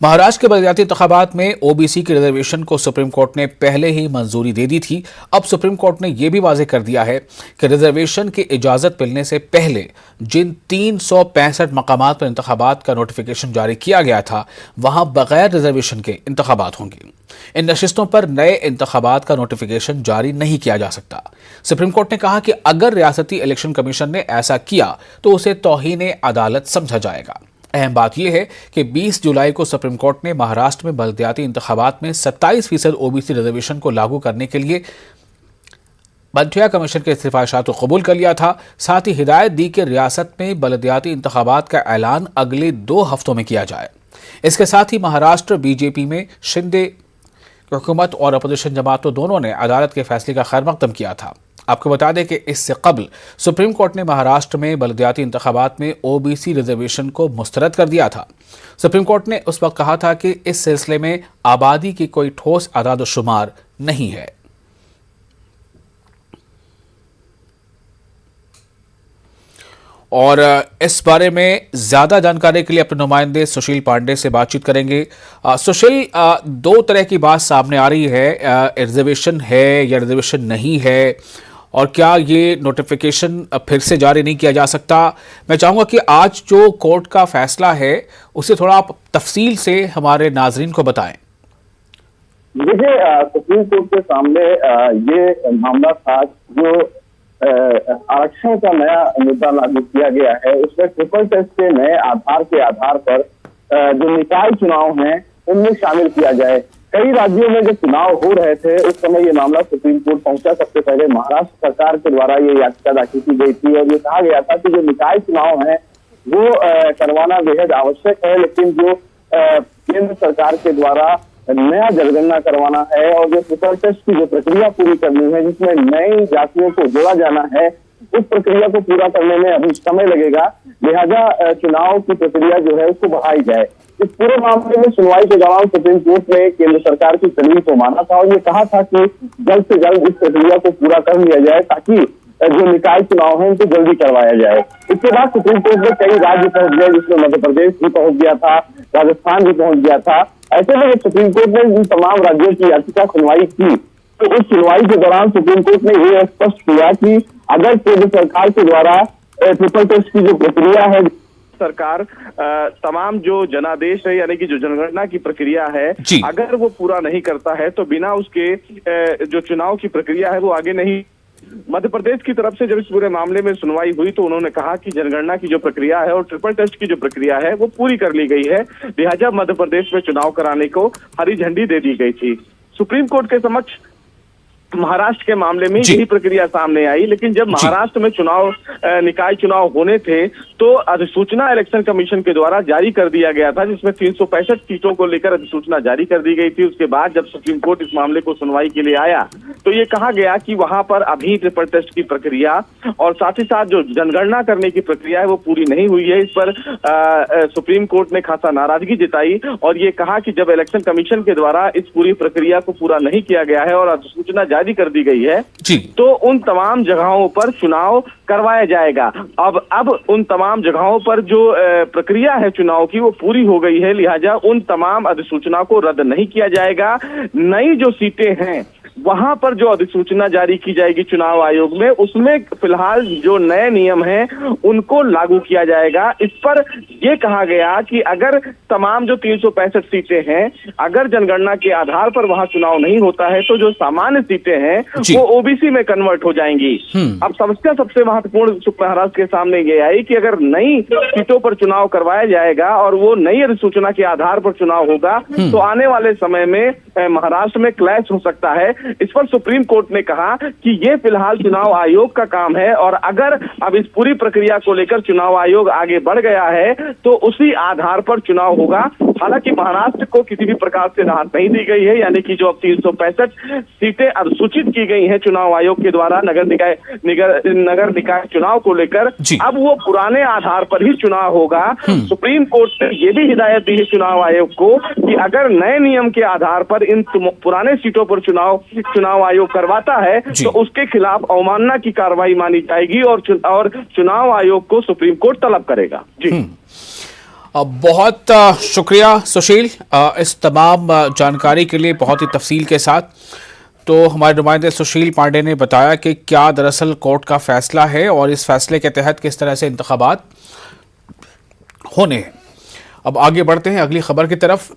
महाराष्ट्र के बलदियाती इंतखाबात में ओबीसी के रिजर्वेशन को सुप्रीम कोर्ट ने पहले ही मंजूरी दे दी थी। अब सुप्रीम कोर्ट ने यह भी वाजे कर दिया है कि रिजर्वेशन की इजाजत मिलने से पहले जिन 365 मकामात पर इंतखाबात का नोटिफिकेशन जारी किया गया था, वहां बगैर रिजर्वेशन के इंतखाबात होंगे। इन नशिस्तों पर नए इंतखाबात का नोटिफिकेशन जारी नहीं किया जा सकता। सुप्रीम कोर्ट ने कहा कि अगर रियासती इलेक्शन कमीशन ने ऐसा किया तो उसे तौहीन अदालत समझा जाएगा। अहम बात यह है कि 20 जुलाई को सुप्रीम कोर्ट ने महाराष्ट्र में बलदियाती इंतखाबात में 27% ओबीसी रिजर्वेशन को लागू करने के लिए बंटिया कमीशन के सिफारिशात को कबूल कर लिया था। साथ ही हिदायत दी कि रियासत में बलदियाती इंतखाबात का ऐलान अगले 2 हफ्तों में किया जाए। इसके साथ ही महाराष्ट्र बीजेपी में शिंदे हुकूमत और अपोजिशन जमातों दोनों ने अदालत के फैसले का खैर मकदम किया था। आपको बता दें कि इससे कबल सुप्रीम कोर्ट ने महाराष्ट्र में बलदियाती इंतखाबात में ओबीसी रिजर्वेशन को मुस्तरद कर दिया था। सुप्रीम कोर्ट ने उस वक्त कहा था कि इस सिलसिले में आबादी की कोई ठोस आदाद शुमार नहीं है। और इस बारे में ज्यादा जानकारी के लिए अपने नुमाइंदे सुशील पांडे से बातचीत करेंगे। सुशील, 2 तरह की बात सामने आ रही है, रिजर्वेशन है या रिजर्वेशन नहीं है, और क्या ये नोटिफिकेशन फिर से जारी नहीं किया जा सकता। मैं चाहूँगा कि आज जो कोर्ट का फैसला है उसे थोड़ा आप तफसील से हमारे नाजरीन को बताएं। देखिए, सुप्रीम कोर्ट के सामने ये मामला था जो आरक्षण का नया मुद्दा लागू किया गया है। उसमें ट्रिपल टेस्ट के नए आधार पर जो निकाय चुनाव हैं उनमें शामिल किया जाए। कई राज्यों में जब चुनाव हो रहे थे उस समय ये मामला सुप्रीम कोर्ट पहुंचा। सबसे पहले महाराष्ट्र सरकार के द्वारा ये याचिका दाखिल की गई थी और ये कहा गया था कि जो निकाय चुनाव है वो करवाना बेहद आवश्यक है, लेकिन जो केंद्र सरकार के द्वारा नया जनगणना करवाना है और जो ट्रिपल टेस्ट की जो प्रक्रिया पूरी करनी है, जिसमें नई जातियों को जोड़ा जाना है, उस प्रक्रिया को पूरा करने में अभी समय लगेगा। लिहाजा चुनाव की प्रक्रिया जो है उसको बढ़ाई जाए। इस पूरे मामले में सुनवाई के दौरान सुप्रीम कोर्ट ने केंद्र सरकार की दलील को माना था और ये कहा था कि जल्द से जल्द इस प्रक्रिया को पूरा कर लिया जाए ताकि जो निकाय चुनाव है उनको जल्दी करवाया जाए। इसके बाद सुप्रीम कोर्ट में कई राज्य पहुंच गए, जिसमें मध्य प्रदेश भी पहुंच गया था, राजस्थान भी पहुंच गया था। ऐसे में सुप्रीम कोर्ट ने इन तमाम राज्यों की याचिका सुनवाई की तो उस सुनवाई के दौरान सुप्रीम कोर्ट ने यह स्पष्ट किया कि अगर केंद्र सरकार के द्वारा ट्रिपल टेस्ट की जो प्रक्रिया है, सरकार तमाम जो जनादेश है यानी कि जो जनगणना की प्रक्रिया है, अगर वो पूरा नहीं करता है तो बिना उसके जो चुनाव की प्रक्रिया है वो आगे नहीं। मध्य प्रदेश की तरफ से जब इस पूरे मामले में सुनवाई हुई तो उन्होंने कहा कि जनगणना की जो प्रक्रिया है और ट्रिपल टेस्ट की जो प्रक्रिया है वो पूरी कर ली गई है, लिहाजा मध्य प्रदेश में चुनाव कराने को हरी झंडी दे दी गई थी। सुप्रीम कोर्ट के समक्ष महाराष्ट्र के मामले में यही प्रक्रिया सामने आई, लेकिन जब महाराष्ट्र में निकाय चुनाव होने थे तो अधिसूचना इलेक्शन कमीशन के द्वारा जारी कर दिया गया था, जिसमें 365 सीटों को लेकर अधिसूचना जारी कर दी गई थी। उसके बाद जब सुप्रीम कोर्ट इस मामले को सुनवाई के लिए आया तो ये कहा गया कि वहां पर अभी ट्रिपल टेस्ट की प्रक्रिया और साथ ही साथ जो जनगणना करने की प्रक्रिया है वो पूरी नहीं हुई है। इस पर सुप्रीम कोर्ट ने खासा नाराजगी जताई और ये कहा कि जब इलेक्शन कमीशन के द्वारा इस पूरी प्रक्रिया को पूरा नहीं किया गया है और अधिसूचना जारी कर दी गई है तो उन तमाम जगहों पर चुनाव करवाया जाएगा। अब उन तमाम जगहों पर जो प्रक्रिया है चुनाव की वो पूरी हो गई है, लिहाजा उन तमाम अधिसूचना को रद्द नहीं किया जाएगा। नई जो सीटें हैं वहां पर जो अधिसूचना जारी की जाएगी चुनाव आयोग में, उसमें फिलहाल जो नए नियम हैं उनको लागू किया जाएगा। इस पर यह कहा गया कि अगर तमाम जो 365 सीटें हैं, अगर जनगणना के आधार पर वहां चुनाव नहीं होता है तो जो सामान्य सीटें हैं वो ओबीसी में कन्वर्ट हो जाएंगी। अब समस्या सबसे महत्वपूर्ण महाराष्ट्र के सामने ये आई कि अगर नई सीटों पर चुनाव करवाया जाएगा और वो नई अधिसूचना के आधार पर चुनाव होगा तो आने वाले समय में महाराष्ट्र में क्लैश हो सकता है। इस पर सुप्रीम कोर्ट ने कहा कि ये फिलहाल चुनाव आयोग का काम है और अगर अब इस पूरी प्रक्रिया को लेकर चुनाव आयोग आगे बढ़ गया है तो उसी आधार पर चुनाव होगा। हालांकि महाराष्ट्र को किसी भी प्रकार से राहत नहीं दी गई है, यानी कि जो अब 365 सीटें अधिसूचित की गई हैं चुनाव आयोग के द्वारा नगर निकाय चुनाव को लेकर, अब वो पुराने आधार पर ही चुनाव होगा। सुप्रीम कोर्ट ने ये भी हिदायत दी है चुनाव आयोग को कि अगर नए नियम के आधार पर इन पुराने सीटों पर चुनाव आयोग करवाता है तो उसके खिलाफ अवमानना की कार्रवाई मानी जाएगी और चुनाव आयोग को सुप्रीम कोर्ट तलब करेगा। जी बहुत शुक्रिया सुशील, इस तमाम जानकारी के लिए बहुत ही तफसील के साथ। तो हमारे नुमाइंदे सुशील पांडे ने बताया कि क्या दरअसल कोर्ट का फैसला है और इस फैसले के तहत किस तरह से इंतखाबात होने हैं। अब आगे बढ़ते हैं अगली खबर की तरफ।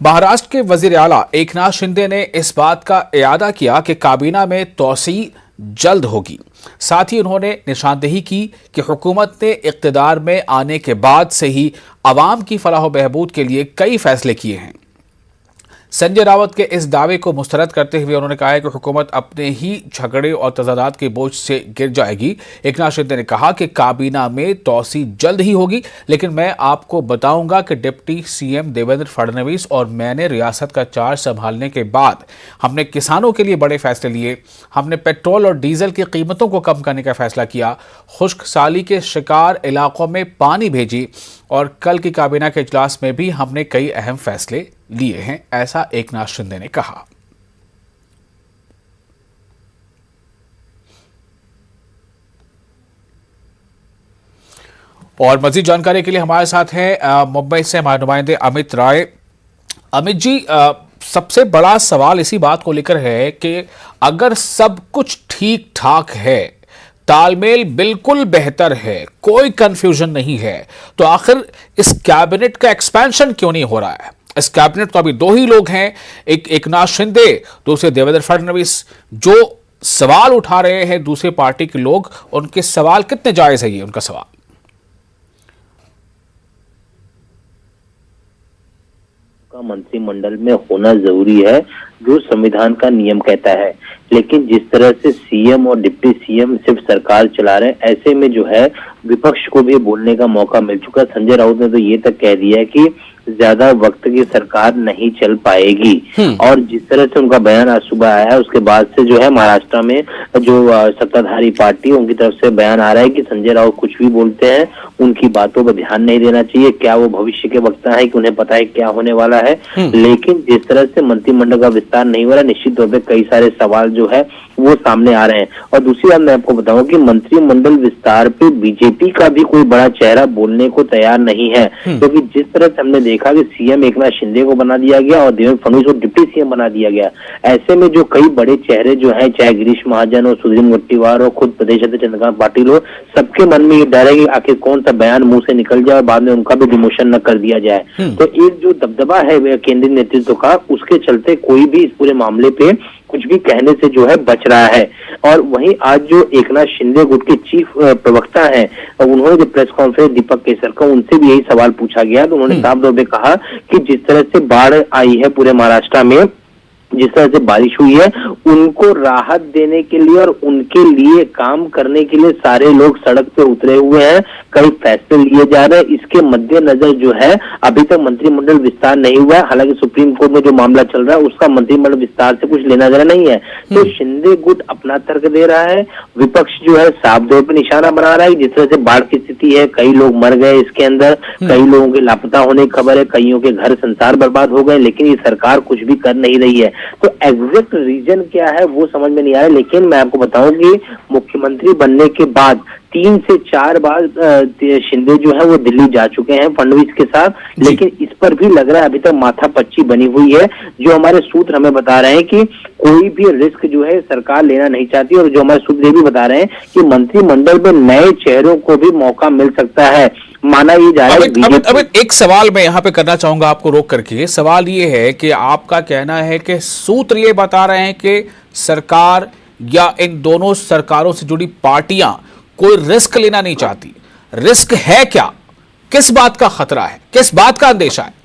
महाराष्ट्र के वजीर आला एकनाथ शिंदे ने इस बात का इयादा किया कि काबीना में तोसी जल्द होगी। साथ ही उन्होंने निशानदेही की कि हुकूमत ने इक़्तिदार में आने के बाद से ही अवाम की फलाह बहबूद के लिए कई फैसले किए हैं। संजय रावत के इस दावे को मुस्तरद करते हुए उन्होंने कहा है कि हुकूमत अपने ही झगड़े और तजादात के बोझ से गिर जाएगी। एकनाथ शिंदे ने कहा कि काबीना में तोसी जल्द ही होगी, लेकिन मैं आपको बताऊंगा कि डिप्टी सीएम देवेंद्र फडणवीस और मैंने रियासत का चार्ज संभालने के बाद हमने किसानों के लिए बड़े फैसले लिए। हमने पेट्रोल और डीजल की कीमतों को कम करने का फैसला किया, खुश्क साली के शिकार इलाकों में पानी भेजी और कल की काबीना के इजलास में भी हमने कई अहम फैसले लिए हैं, ऐसा एकनाथ शिंदे ने कहा। और मजीद जानकारी के लिए हमारे साथ हैं मुंबई से हमारे नुमाइंदे अमित राय। अमित जी, सबसे बड़ा सवाल इसी बात को लेकर है कि अगर सब कुछ ठीक ठाक है, तालमेल बिल्कुल बेहतर है, कोई कंफ्यूजन नहीं है, तो आखिर इस कैबिनेट का एक्सपेंशन क्यों नहीं हो रहा है? इस कैबिनेट तो अभी दो ही लोग हैं, एक एकनाथ शिंदे, दूसरे देवेंद्र फडणवीस। जो सवाल उठा रहे हैं दूसरे पार्टी के लोग, उनके सवाल कितने जायज है? ये उनका सवाल का मंत्रिमंडल में होना जरूरी है, जो संविधान का नियम कहता है। लेकिन जिस तरह से सीएम और डिप्टी सीएम सिर्फ सरकार चला रहे हैं, ऐसे में जो है विपक्ष को भी बोलने का मौका मिल चुका। संजय राउत ने तो ये तक कह दिया है कि ज्यादा वक्त की सरकार नहीं चल पाएगी। और जिस तरह से उनका बयान आज सुबह आया है, उसके बाद से जो है महाराष्ट्र में जो सत्ताधारी पार्टी उनकी तरफ से बयान आ रहा है कि संजय राउत कुछ भी बोलते हैं, उनकी बातों पर ध्यान नहीं देना चाहिए। क्या वो भविष्य के वक्ता है कि उन्हें पता है क्या होने वाला है? लेकिन जिस तरह से मंत्रिमंडल का विस्तार नहीं हो रहा, निश्चित तौर पर कई सारे सवाल जो है वो सामने आ रहे हैं। और दूसरी बात मैं आपको बताऊं कि मंत्रिमंडल विस्तार पे बीजेपी का भी कोई बड़ा चेहरा बोलने को तैयार नहीं है, क्योंकि जिस तरह से हमने देखा कि सीएम एकनाथ शिंदे को बना दिया गया और देवेंद्र फडणवीस को डिप्टी सीएम बना दिया गया। ऐसे में जो कई बड़े चेहरे जो हैं, चाहे गिरीश महाजन हो, सुधीर मुनगंटीवार हो, खुद प्रदेश अध्यक्ष चंद्रकांत पाटिल हो, सबके मन में ये डर है कि आखिर कौन सा बयान मुंह से निकल जाए और बाद में उनका भी डिमोशन न कर दिया जाए। तो एक जो दबदबा है केंद्रीय नेतृत्व का, उसके चलते कोई भी इस पूरे मामले पे कुछ भी कहने से जो है बच रहा है। और वहीं आज जो एकनाथ शिंदे गुट के चीफ प्रवक्ता हैं, उन्होंने जो प्रेस कॉन्फ्रेंस दीपक केसरकर, उनसे भी यही सवाल पूछा गया, तो उन्होंने साफ तौर पे कहा कि जिस तरह से बाढ़ आई है पूरे महाराष्ट्र में, जिस तरह से बारिश हुई है, उनको राहत देने के लिए और उनके लिए काम करने के लिए सारे लोग सड़क पे उतरे हुए हैं, कई फैसले लिए जा रहे हैं। इसके मद्देनजर जो है अभी तक मंत्रिमंडल विस्तार नहीं हुआ है। हालांकि सुप्रीम कोर्ट में जो मामला चल रहा है उसका मंत्रिमंडल विस्तार से कुछ लेना देना नहीं है। तो शिंदे गुट अपना तर्क दे रहा है, विपक्ष जो है साफ तौर पर निशाना बना रहा है। जिस तरह से बाढ़ की स्थिति है, कई लोग मर गए इसके अंदर, कई लोगों के लापता होने की खबर है, कईयों के घर संसार बर्बाद हो गए, लेकिन ये सरकार कुछ भी कर नहीं रही है। तो एग्जैक्ट रीजन क्या है वो समझ में नहीं आ रहा। लेकिन मैं आपको बताऊं कि मुख्यमंत्री बनने के बाद 3 से 4 बार शिंदे जो है वो दिल्ली जा चुके हैं फडणवीस के साथ, लेकिन इस पर भी लग रहा है अभी तक माथापच्ची बनी हुई है। जो हमारे सूत्र हमें बता रहे हैं कि कोई भी रिस्क जो है सरकार लेना नहीं चाहती, और जो हमारे सूत्र ये भी बता रहे हैं कि मंत्रिमंडल में नए चेहरों को भी मौका मिल सकता है। माना ये जा रहा है। अब एक सवाल मैं यहाँ पे करना चाहूंगा आपको रोक करके। सवाल ये है कि आपका कहना है कि सूत्र ये बता रहे हैं कि सरकार या इन दोनों सरकारों से जुड़ी पार्टियां कोई रिस्क लेना नहीं चाहती। रिस्क है क्या? किस बात का खतरा है? किस बात का अंदेशा है?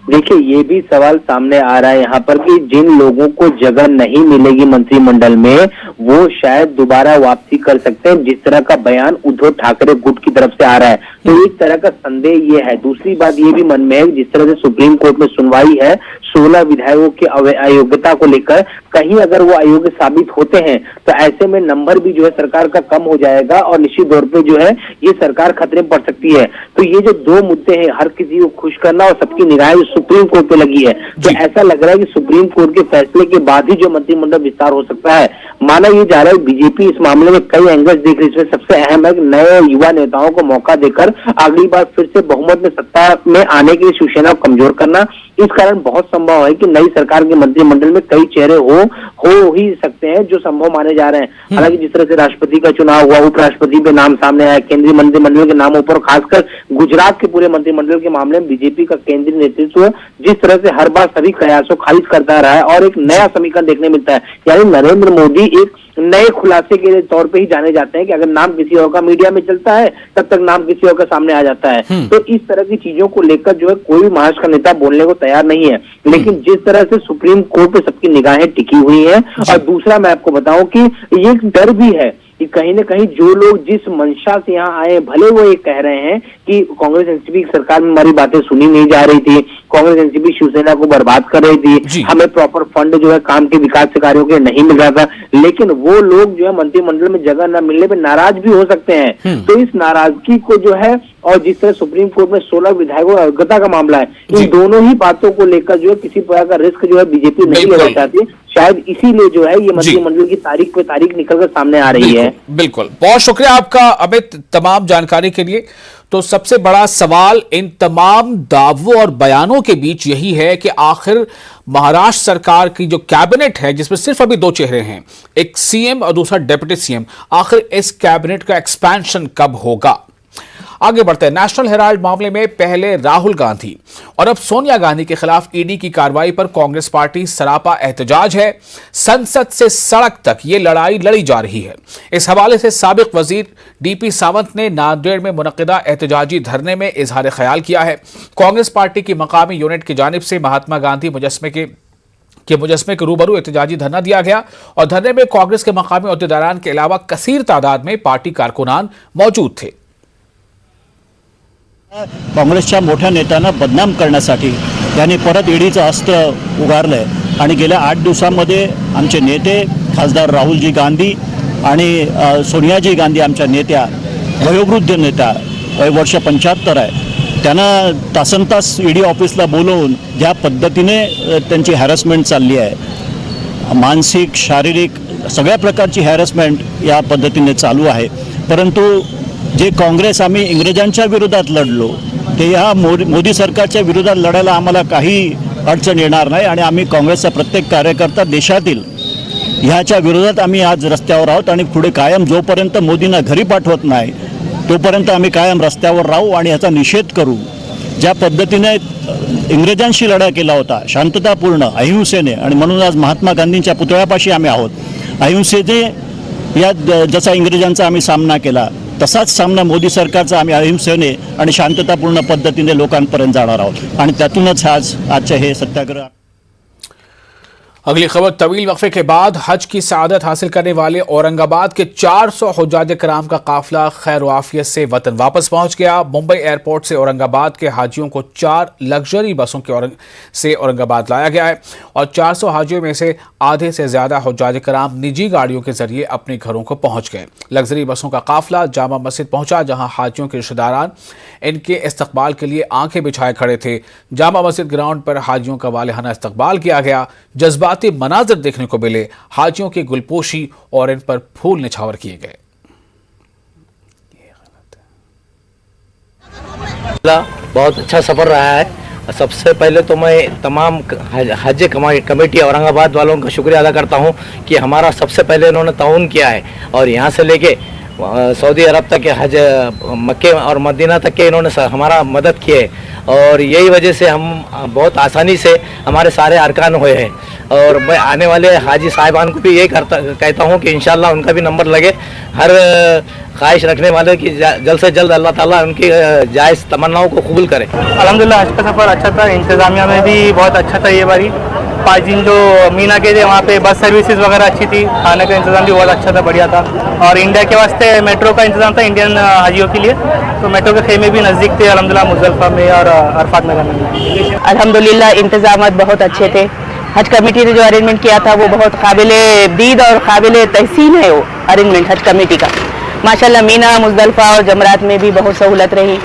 देखिए, ये भी सवाल सामने आ रहा है यहाँ पर कि जिन लोगों को जगह नहीं मिलेगी मंत्रिमंडल में, वो शायद दोबारा वापसी कर सकते हैं, जिस तरह का बयान उद्धव ठाकरे गुट की तरफ से आ रहा है। तो एक तरह का संदेह ये है। दूसरी बात ये भी मन में है, जिस तरह से सुप्रीम कोर्ट में सुनवाई है, 16 विधायकों की अयोग्यता को लेकर कहीं अगर वो अयोग्य साबित होते हैं तो ऐसे में नंबर भी जो है सरकार का कम हो जाएगा और निश्चित तौर पे जो है ये सरकार खतरे में पड़ सकती है। तो ये जो दो मुद्दे हैं, हर किसी को खुश करना और सबकी निगाहें सुप्रीम कोर्ट पे लगी है, तो ऐसा लग रहा है कि सुप्रीम कोर्ट के फैसले के बाद ही जो मंत्रिमंडल विस्तार हो सकता है। माना ये जा रहा है बीजेपी इस मामले में कई एंगल्स देख रही है। इसमें सबसे अहम है कि नए युवा नेताओं को मौका देकर अगली बार फिर से बहुमत में सत्ता में आने के लिए शिवसेना को कमजोर करना। इस कारण बहुत संभव है कि नई सरकार के मंत्रिमंडल में कई चेहरे हो ही सकते हैं जो संभव माने जा रहे हैं। हालांकि जिस तरह से राष्ट्रपति का चुनाव हुआ, उपराष्ट्रपति पे नाम सामने आया, केंद्रीय मंत्रिमंडल के नामों पर, खासकर गुजरात के पूरे मंत्रिमंडल के मामले में बीजेपी का केंद्रीय नेतृत्व जिस तरह से हर बार सभी प्रयासों खारिज करता रहा है और एक नया समीकरण देखने मिलता है। यानी नरेंद्र मोदी एक नए खुलासे के तौर पे ही जाने जाते हैं कि अगर नाम किसी और का मीडिया में चलता है तब तक नाम किसी और का सामने आ जाता है। तो इस तरह की चीजों को लेकर जो है कोई भी महाराष्ट्र का नेता बोलने को तैयार नहीं है। लेकिन जिस तरह से सुप्रीम कोर्ट पे सबकी निगाहें टिकी हुई हैं, और दूसरा मैं आपको बताऊं कि ये एक डर भी है कि कहीं न कहीं जो लोग जिस मंशा से यहाँ आए, भले वो ये कह रहे हैं कि कांग्रेस एनसीपी सरकार में हमारी बातें सुनी नहीं जा रही थी, कांग्रेस एनसीपी शिवसेना को बर्बाद कर रही थी, हमें प्रॉपर फंड जो है काम के विकास के कार्यों के नहीं मिल रहा था, लेकिन वो लोग जो है मंत्रिमंडल में जगह न मिलने पर नाराज भी हो सकते हैं। तो इस नाराजगी को जो है, और जिस तरह सुप्रीम कोर्ट में 16 विधायकों अयोग्यता का मामला है, इन दोनों ही बातों को लेकर जो है किसी प्रकार का रिस्क जो है बीजेपी नहीं लेना चाहती। शायद इसीलिए जो है ये मंत्रिमंडल की तारीख पे तारीख निकलकर सामने आ रही है। बिल्कुल, बहुत शुक्रिया आपका अमित तमाम जानकारी के लिए। तो सबसे बड़ा सवाल इन तमाम दावों और बयानों के बीच यही है कि आखिर महाराष्ट्र सरकार की जो कैबिनेट है, जिसमें सिर्फ अभी दो चेहरे हैं, एक सीएम और दूसरा डिप्टी सीएम, आखिर इस कैबिनेट का एक्सपेंशन कब होगा। आगे बढ़ते हैं। नेशनल हेराल्ड मामले में पहले राहुल गांधी और अब सोनिया गांधी के खिलाफ ईडी की कार्रवाई पर कांग्रेस पार्टी सरापा एहतजाज है। संसद से सड़क तक ये लड़ाई लड़ी जा रही है। इस हवाले से साबिक वजीर डीपी सावंत ने नांदेड़ में मुनक्किदा एहतजाजी धरने में इजहार ख्याल किया है। कांग्रेस पार्टी की मकामी यूनिट की जानिब से महात्मा गांधी मुजस्मे के रूबरू एहतजाजी धरना दिया गया और धरने में कांग्रेस के मकामी अहदेदारान के अलावा कसीर तादाद में पार्टी कारकुनान मौजूद थे। काँग्रेसच्या मोठ्या नेत्यांना बदनाम करण्यासाठी त्यांनी परत ईडीचं अस्त्र उगारलंय आणि गेल्या 8 दिवसांमध्ये आमचे नेते खासदार राहुलजी गांधी आणि सोनियाजी गांधी आमच्या नेत्या, वयोवृद्ध नेता, वय वर्ष 75 आहे, त्यांना तासनतास ईडी ऑफिसला बोलवून ज्या पद्धतीने त्यांची हॅरसमेंट चालली आहे, मानसिक शारीरिक सगळ्या प्रकारची हॅरसमेंट या पद्धतीने चालू आहे। परंतु जे काँग्रेस आम्ही इंग्रजांच्या विरोधात लढलो ते या मोदी सरकारच्या विरोधात लढायला आम्हाला काही अडचण येणार नाही आणि आम्ही काँग्रेसचा प्रत्येक कार्यकर्ता देशातील ह्याच्या विरोधात आम्ही आज रस्त्यावर आहोत आणि पुढे कायम जोपर्यंत मोदींना घरी पाठवत नाही तोपर्यंत आम्ही कायम रस्त्यावर राहू आणि याचा निषेध करू। ज्या पद्धतीने इंग्रजांशी लढा केला होता शांततापूर्ण अहिंसेने, आणि म्हणून आज महात्मा गांधींच्या पुतळ्यापाशी आम्ही आहोत। अहिंसेने या जसा इंग्रजांचा आम्ही सामना केला तसाच सामना मोदी सरकारचा आम्ही अहिंसेने आणि शांततापूर्ण पद्धतीने लोकांपर्यंत जाणार आहोत आणि त्यातूनच आजचे हे सत्याग्रह। अगली खबर, तवील वक्फे के बाद हज की सआदत हासिल करने वाले औरंगाबाद के 400 हुज्जाज कराम का काफिला खैर आफियत से वतन वापस पहुंच गया। मुंबई एयरपोर्ट से औरंगाबाद के हाजियों को 4 लग्जरी बसों से औरंगाबाद लाया गया है और 400 हाजियों में से आधे से ज्यादा हुज्जाज कराम निजी गाड़ियों के जरिए अपने घरों को पहुंच गए। लग्जरी बसों का काफिला जामा मस्जिद पहुंचा, जहां हाजियों के रिश्तेदारान इनके इस्तकबाल के लिए आंखें बिछाए खड़े थे। जामा मस्जिद ग्राउंड पर हाजियों का वालेहाना इस्तकबाल किया गया। जज्बाती मनाजिर देखने को मिले, हाजियों की गुलपोशी और इन पर फूल निछावर किए गए। बहुत अच्छा सफ़र रहा है। सबसे पहले तो मैं तमाम हज कमेटी औरंगाबाद वालों का शुक्रिया अदा करता हूं कि हमारा सबसे पहले इन्होंने ताउन किया है और यहां से लेके सऊदी अरब तक के हज, मक्के और मदीना तक के इन्होंने हमारा मदद की है और यही वजह से हम बहुत आसानी से हमारे सारे अरकान हुए हैं। और मैं आने वाले हाजी साहिबान को भी यही कहता हूँ कि इंशाल्लाह उनका भी नंबर लगे। हर ख्वाहिश रखने वाले की जल्द से जल्द अल्लाह ताला उनकी जायज़ तमन्नाओं को कबूल करे। अल्हम्दुलिल्लाह आज का सफ़र अच्छा था, इंतज़ामिया में भी बहुत अच्छा था ये बारी। 5 दिन जो मीना के थे वहाँ पे बस सर्विसेज वगैरह अच्छी थी, खाने का इंतज़ाम भी बहुत अच्छा था, बढ़िया था। और इंडिया के वास्ते मेट्रो का इंतज़ाम था इंडियन हाजियों के लिए, तो मेट्रो के खेमे भी नज़दीक थे अल्हम्दुलिल्लाह, मुज़दलिफ़ा में और अरफात मैदान में। अल्हम्दुलिल्लाह इंतज़ाम बहुत अच्छे थे। हज कमेटी ने जो अरेंजमेंट किया था वो बहुत काबिले दीद और काबिले तहसीन है, वो अरेंजमेंट हज कमेटी का। माशाल्लाह मीना, मुज़दलिफ़ा और जमरात में भी बहुत सहूलत रही,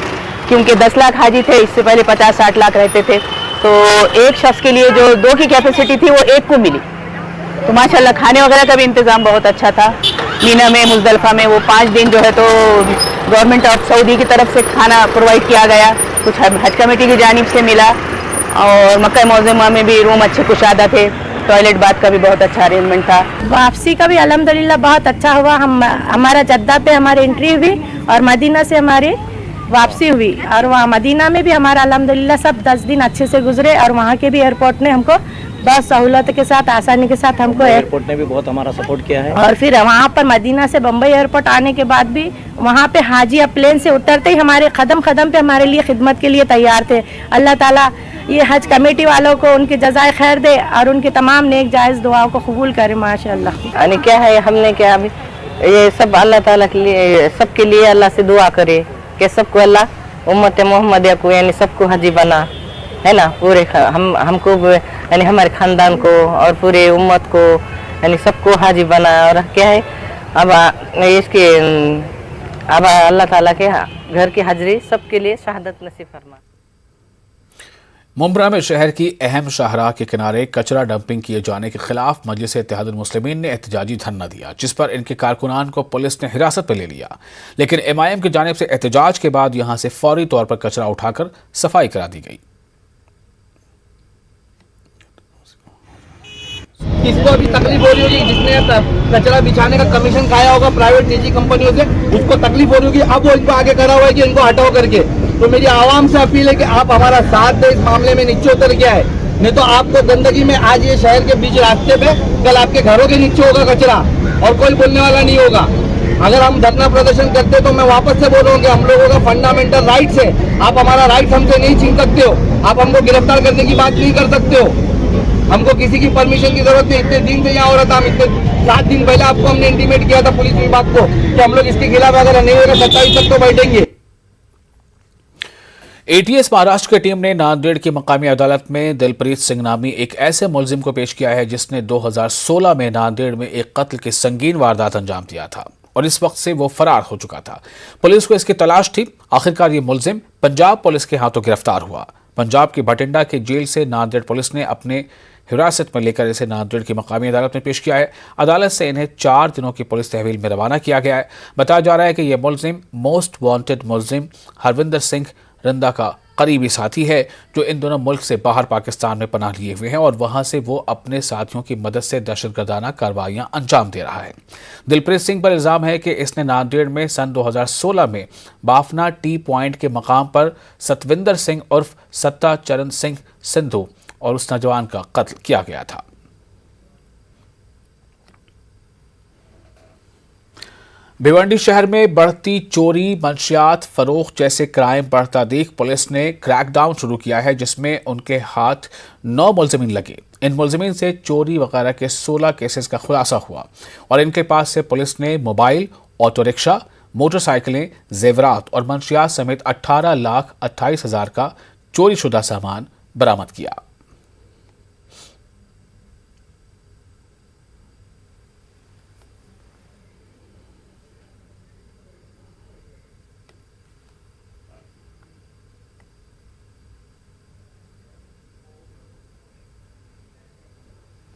क्योंकि 10 लाख हाजी थे, इससे पहले 50-60 लाख रहते थे, तो एक शख्स के लिए जो 2 की कैपेसिटी थी वो 1 को मिली। तो माशाल्लाह खाने वगैरह का भी इंतज़ाम बहुत अच्छा था। मीना में, मुज़दलिफ़ा में वो 5 दिन जो है तो गवर्नमेंट ऑफ सऊदी की तरफ से खाना प्रोवाइड किया गया, कुछ हज कमेटी की जानिब से मिला, और मक्का मुअज़्ज़मा में भी रूम अच्छे कुशादा थे, टॉयलेट बाथ का भी बहुत अच्छा अरेंजमेंट था। वापसी का भी अल्हम्दुलिल्लाह बहुत अच्छा हुआ। हमारा जद्दा पे हमारी एंट्री हुई और मदीना से हमारी वापसी हुई, और वहाँ मदीना में भी हमारा अल्हम्दुलिल्लाह सब 10 दिन अच्छे से गुजरे, और वहाँ के भी एयरपोर्ट ने हमको बहुत सहूलत के साथ, आसानी के साथ हमको एयरपोर्ट ने भी बहुत हमारा सपोर्ट किया है। और फिर वहाँ पर मदीना से बम्बई एयरपोर्ट आने के बाद भी वहाँ पे हाजी अब प्लेन से उतरते ही हमारे कदम कदम पे हमारे लिए खिदमत के लिए तैयार थे। अल्लाह ताला ये हज कमेटी वालों को उनकी जज़ाए खैर दे और उनकी तमाम नेक जायज़ दुआओं को कबूल करे माशाअल्लाह। यानी क्या है, हमने क्या अभी ये सब अल्लाह ताला के लिए, सबके लिए अल्लाह से दुआ करे कि सबको अल्लाह उम्मत मोहम्मदिया को यानी सबको हाजी बना, है ना, पूरे हमको यानी हमारे ख़ानदान को और पूरे उम्मत को यानी सबको हाजी बना। और क्या है अब इसके अब अल्लाह ताला के घर की हाजिरी सबके लिए शहादत नसीब फरमा। मुंब्रा में शहर की अहम शाहराह के किनारे कचरा डंपिंग किए जाने के खिलाफ मजलिस इत्तेहादुल मुस्लिमीन ने एहतजाजी धरना दिया, जिस पर इनके कारकुनान को पुलिस ने हिरासत में ले लिया। लेकिन एमआईएम की जानिब से एहतजाज के बाद यहां से फौरी तौर पर कचरा उठाकर सफाई करा दी गई। किसको अभी तकलीफ हो रही होगी, जिसने कचरा बिछाने का कमीशन खाया होगा प्राइवेट निजी कंपनियों से, उसको तकलीफ हो रही होगी। अब वो इनको आगे खड़ा हुआ है कि इनको हटाओ करके। तो मेरी आवाम से अपील है कि आप हमारा साथ दे, इस मामले में नीचे उतर गया है, नहीं तो आपको गंदगी में आज ये शहर के बीच रास्ते पे कल आपके घरों के नीचे होगा कचरा और कोई बोलने वाला नहीं होगा। अगर हम धरना प्रदर्शन करते तो मैं वापस से बोल रहा हूँ कि हम लोगों का फंडामेंटल राइट्स है, आप हमारा राइट्स हमसे नहीं छीन सकते हो, आप हमको गिरफ्तार करने की बात नहीं कर सकते हो, हमको किसी की परमिशन की जरूरत नहीं। इतने दिन से यहाँ हो रहा था, हम इतने 7 दिन पहले आपको हमने इंटीमेट किया था पुलिस विभाग को कि हम लोग इसके खिलाफ अगर नहीं होगा 27 तक तो बैठेंगे। एटीएस महाराष्ट्र की टीम ने नांदेड़ की मकामी अदालत में दिलप्रीत सिंह नामी एक ऐसे मुलजिम को पेश किया है जिसने 2016 में नांदेड़ में एक कत्ल की संगीन वारदात अंजाम दिया था और इस वक्त से वो फरार हो चुका था। पुलिस को इसकी तलाश थी। आखिरकार ये मुलजिम पंजाब पुलिस के हाथों गिरफ्तार हुआ। पंजाब की भटिंडा की जेल से नांदेड़ पुलिस ने अपने हिरासत में लेकर इसे नांदेड़ की मकामी अदालत में पेश किया है। अदालत से इन्हें 4 दिनों की पुलिस तहवील में रवाना किया गया है। बताया जा रहा है कि यह मुलजिम मोस्ट वांटेड मुलजिम हरविंदर सिंह रंदा का करीबी साथी है, जो इन दोनों मुल्क से बाहर पाकिस्तान में पनाह लिए हुए हैं और वहां से वो अपने साथियों की मदद से दहशतगर्दाना कार्रवाइयां अंजाम दे रहा है। दिलप्रीत सिंह पर इल्जाम है कि इसने नांदेड़ में सन 2016 में बाफना टी पॉइंट के मकाम पर सतविंदर सिंह उर्फ सत्ता चरण सिंह सिंधु और उस नौजवान का कत्ल किया गया था। भिवंडी शहर में बढ़ती चोरी, मंशियात फरोख्त जैसे क्राइम बढ़ता देख पुलिस ने क्रैकडाउन शुरू किया है, जिसमें उनके हाथ 9 मुलजिमीन लगे। इन मुलजिमीन से चोरी वगैरह के 16 केसेस का खुलासा हुआ और इनके पास से पुलिस ने मोबाइल, ऑटो रिक्शा, मोटरसाइकिलें, जेवरात और मंशियात समेत 18,28,000 का चोरी शुदा सामान बरामद किया।